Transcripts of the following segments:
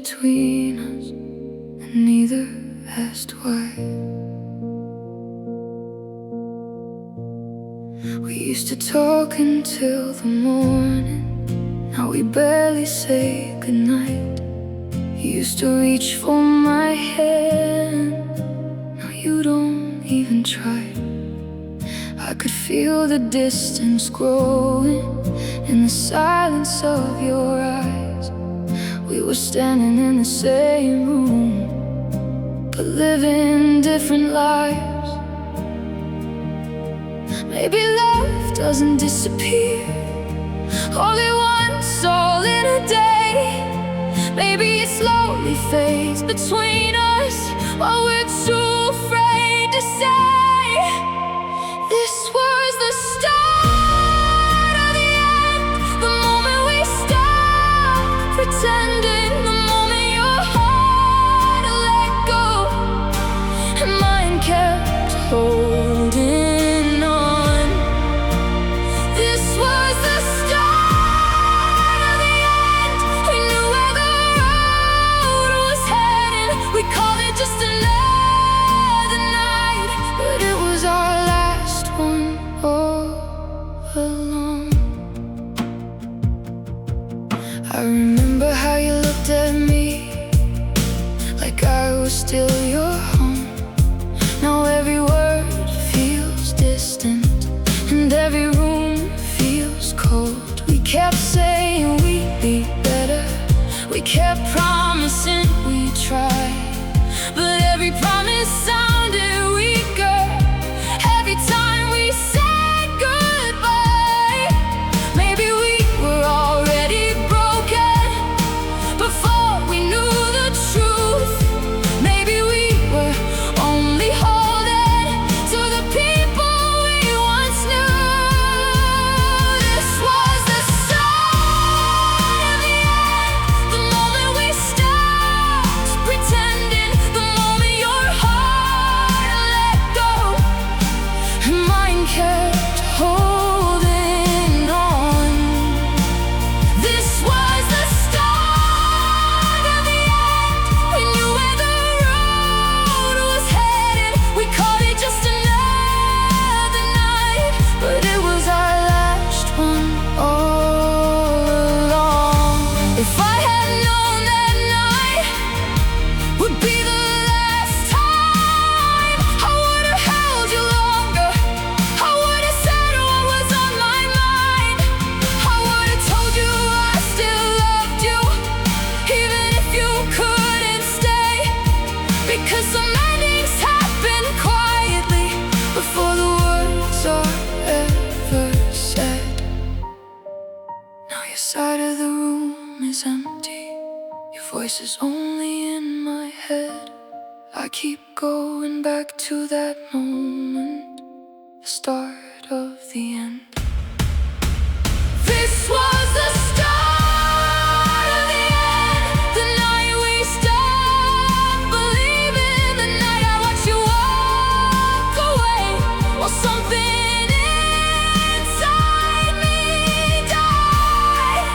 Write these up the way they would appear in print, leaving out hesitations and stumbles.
between us, and neither asked why. We used to talk until the morning, now we barely say goodnight. You used to reach for my hand, now you don't even try. I could feel the distance growing in the silence of your eyes. We were standing in the same room, but living different lives. Maybe love doesn't disappear all at once, all in a day. Maybe it slowly fades between us while we're too afraid to say this was the start of the end. The moment we stopped pretending, the moment your heart let go and mine kept holding on. This was the start of the end. We knew where the road was heading. We called it just another night, but it was our last one all along. I remember how you looked at me like I was still your home. Now every word feels distant and every room feels cold. We kept saying we'd be better, we kept promising we'd try, but every promise sounded weaker every time we said goodbye. Maybe we were already broken before we knew the truth. Maybe we were only holding to the people we once knew. This was the start of the end. The moment we stopped pretending, the moment your heart let go and mine kept holding on. This was the start of the end. We knew where the road was headed. We called it just another night, but it was our last one all along. If I had known that night would be the last time, I would have held you longer. I would have said what was on my mind. I would have told you I still loved you, even if you couldn't stay. Because some endings happen quietly before the words are ever said. Now your side of the room is empty, your voice is only in my head. I keep going back to that moment, the start of the end. This was the start of the end. The night we stopped believing, the night I watched you walk away while something inside me died.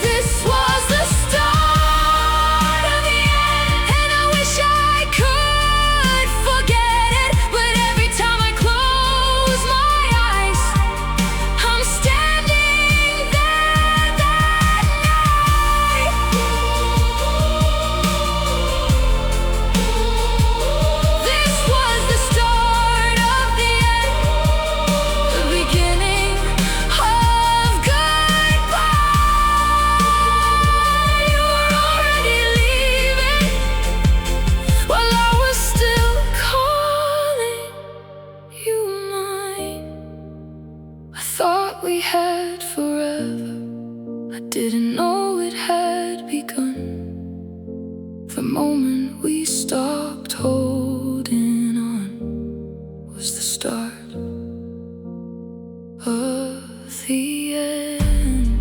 This was the start of the end, and I wish I could forget it, but every time I close my eyes, I'm standing there that night. This was the start of the end, the beginning of goodbye. You were already leaving while I was still calling you mine. I thought we had forever, I didn't know it had begun. The moment we stopped holding on was the start of the end.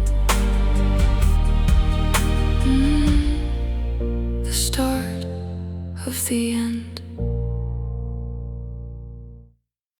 The start of the end.